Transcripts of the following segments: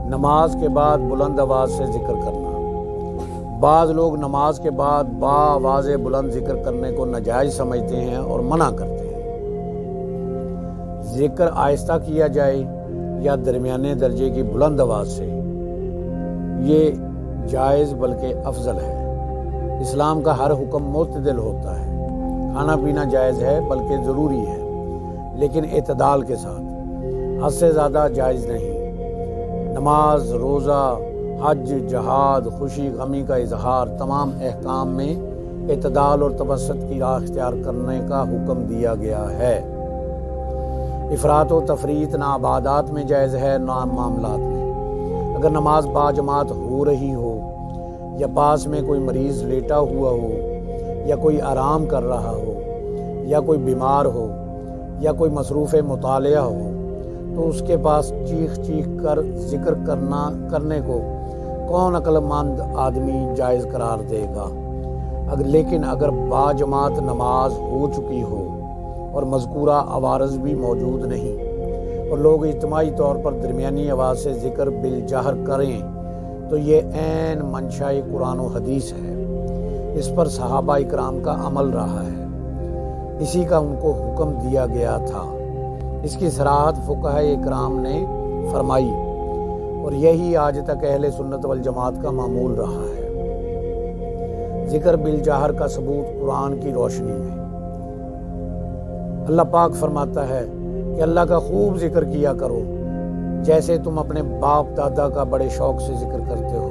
نماز کے بعد بلند آواز سے ذکر کرنا۔ بعض لوگ نماز کے بعد آواز بلند ذکر کرنے کو ناجائز سمجھتے ہیں اور منع کرتے ہیں۔ ذکر آہستہ کیا جائے یا درمیانے درجے کی بلند آواز سے، یہ جائز بلکہ افضل ہے۔ اسلام کا ہر حکم معتدل ہوتا ہے۔ کھانا پینا جائز ہے بلکہ ضروری ہے، لیکن اعتدال کے ساتھ، حد سے زیادہ جائز نہیں۔ نماز، روزہ، حج، جہاد، خوشی غمی کا اظہار، تمام احکام میں اعتدال اور توسط کی راہ اختیار کرنے کا حکم دیا گیا ہے۔ افراط و تفریط نہ عبادات میں جائز ہے نہ معاملات میں۔ اگر نماز باجماعت ہو رہی ہو، یا پاس میں کوئی مریض لیٹا ہوا ہو، یا کوئی آرام کر رہا ہو، یا کوئی بیمار ہو، یا کوئی مصروف مطالعہ ہو، تو اس کے پاس چیخ چیخ کر ذکر کرنے کو کون عقل مند آدمی جائز قرار دے گا؟ لیکن اگر باجماعت نماز ہو چکی ہو اور مذکورہ عوارض بھی موجود نہیں، اور لوگ اجتماعی طور پر درمیانی آواز سے ذکر بالجہر کریں، تو یہ عین منشاء قرآن و حدیث ہے۔ اس پر صحابہ اکرام کا عمل رہا ہے، اسی کا ان کو حکم دیا گیا تھا۔ اس کی صراحت فقہاء اکرام نے فرمائی، اور یہی آج تک اہل سنت والجماعت کا معمول رہا ہے۔ ذکر بالجہر کا ثبوت قرآن کی روشنی میں۔ اللہ پاک فرماتا ہے کہ اللہ کا خوب ذکر کیا کرو، جیسے تم اپنے باپ دادا کا بڑے شوق سے ذکر کرتے ہو،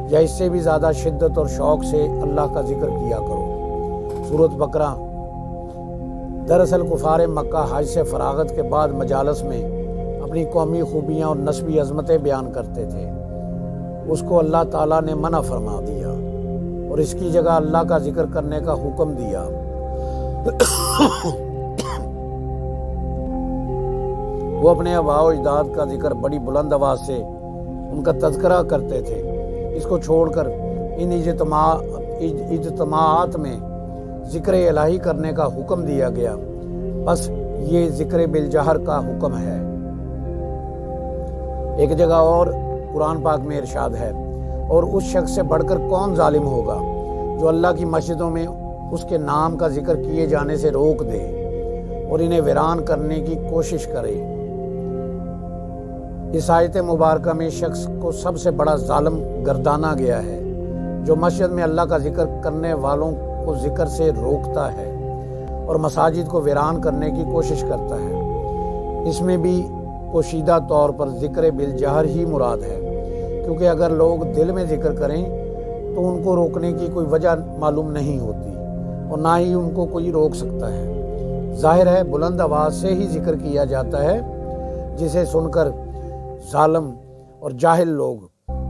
یا اس سے بھی زیادہ شدت اور شوق سے اللہ کا ذکر کیا کرو۔ سورۃ بقرہ۔ دراصل کفار مکہ حج سے فراغت کے بعد مجالس میں اپنی قومی خوبیاں اور نسبی عظمتیں بیان کرتے تھے۔ اس کو اللہ تعالیٰ نے منع فرما دیا اور اس کی جگہ اللہ کا ذکر کرنے کا حکم دیا۔ وہ اپنے آباء و اجداد کا ذکر بڑی بلند آواز سے ان کا تذکرہ کرتے تھے۔ اس کو چھوڑ کر ان اجتماعات میں ذکر الہی کرنے کا حکم دیا گیا۔ بس یہ ذکر بالجہر کا حکم ہے۔ ایک جگہ اور قرآن پاک میں ارشاد ہے، اور اس شخص سے بڑھ کر کون ظالم ہوگا جو اللہ کی مسجدوں میں اس کے نام کا ذکر کیے جانے سے روک دے اور انہیں ویران کرنے کی کوشش کرے۔ اس آیت مبارکہ میں شخص کو سب سے بڑا ظالم گردانا گیا ہے، جو مسجد میں اللہ کا ذکر کرنے والوں کو ذکر سے روکتا ہے اور مساجد کو ویران کرنے کی کوشش کرتا ہے۔ اس میں بھی پوشیدہ طور پر ذکر بالجہر ہی مراد ہے، کیونکہ اگر لوگ دل میں ذکر کریں تو ان کو روکنے کی کوئی وجہ معلوم نہیں ہوتی، اور نہ ہی ان کو کوئی روک سکتا ہے۔ ظاہر ہے بلند آواز سے ہی ذکر کیا جاتا ہے، جسے سن کر ظالم اور جاہل لوگ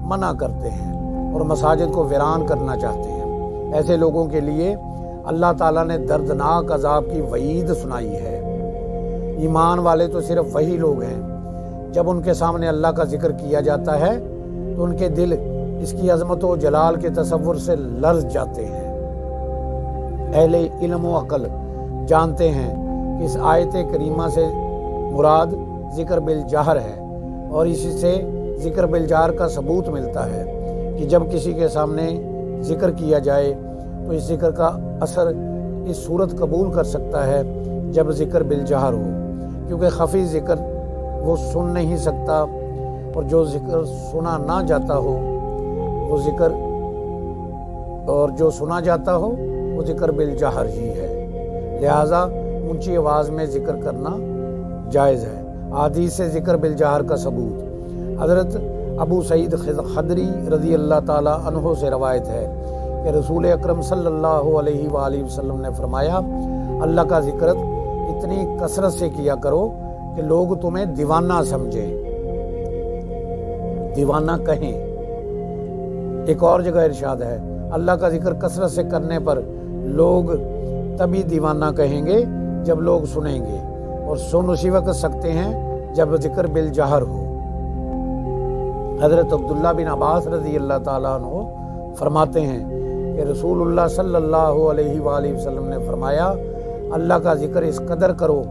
منع کرتے ہیں اور مساجد کو ویران کرنا چاہتے ہیں۔ ایسے لوگوں کے لیے اللہ تعالیٰ نے دردناک عذاب کی وعید سنائی ہے۔ ایمان والے تو صرف وہی لوگ ہیں جب ان کے سامنے اللہ کا ذکر کیا جاتا ہے تو ان کے دل اس کی عظمت و جلال کے تصور سے لرز جاتے ہیں۔ اہل علم و عقل جانتے ہیں کہ اس آیت کریمہ سے مراد ذکر بالجہر ہے، اور اسی سے ذکر بالجہر کا ثبوت ملتا ہے کہ جب کسی کے سامنے ذکر کیا جائے تو اس ذکر کا اثر اس صورت قبول کر سکتا ہے جب ذکر بالجہر ہو، کیونکہ خفی ذکر وہ سن نہیں سکتا، اور جو ذکر سنا نہ جاتا ہو وہ ذکر، اور جو سنا جاتا ہو وہ ذکر بالجہر ہی ہے۔ لہٰذا اونچی آواز میں ذکر کرنا جائز ہے۔ حدیث سے ذکر بالجہر کا ثبوت۔ حضرت ابو سعید خدری رضی اللہ تعالیٰ عنہ سے روایت ہے کہ رسول اکرم صلی اللہ علیہ وآلہ وسلم نے فرمایا، اللہ کا ذکر اتنی کثرت سے کیا کرو کہ لوگ تمہیں دیوانہ سمجھیں، دیوانہ کہیں۔ ایک اور جگہ ارشاد ہے، اللہ کا ذکر کثرت سے کرنے پر لوگ تبھی دیوانہ کہیں گے جب لوگ سنیں گے، اور سن اسی وقت سکتے ہیں جب ذکر بالجہر ہو۔ حضرت عبداللہ بن عباس رضی اللہ تعالیٰ عنہ فرماتے ہیں کہ رسول اللہ صلی اللہ علیہ وآلہ وسلم نے فرمایا، اللہ کا ذکر اس قدر کرو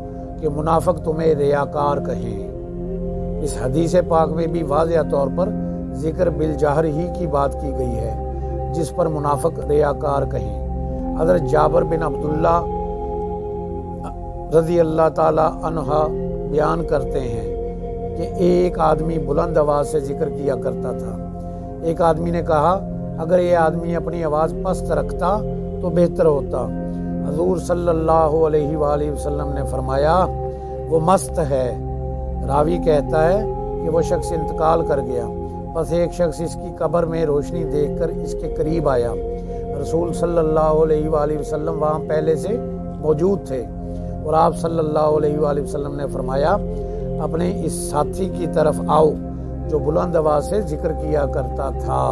کہ منافق تمہیں ریاکار کہیں۔ اس حدیث پاک میں بھی واضح طور پر ذکر بالجہر ہی کی بات کی گئی ہے، جس پر منافق ریاکار کہیں۔ حضرت جابر بن عبداللہ رضی اللہ تعالی عنہ بیان کرتے ہیں کہ ایک آدمی بلند آواز سے ذکر کیا کرتا تھا۔ ایک آدمی نے کہا اگر یہ آدمی اپنی آواز پست رکھتا تو بہتر ہوتا۔ حضور صلی اللہ علیہ وآلہ وسلم نے فرمایا وہ مست ہے۔ راوی کہتا ہے کہ وہ شخص انتقال کر گیا، بس ایک شخص اس کی قبر میں روشنی دیکھ کر اس کے قریب آیا۔ رسول صلی اللہ علیہ وآلہ وسلم وہاں پہلے سے موجود تھے اور آپ صلی اللہ علیہ وآلہ وسلم نے فرمایا اپنے اس ساتھی کی طرف آؤ جو بلند آواز سے ذکر کیا کرتا تھا۔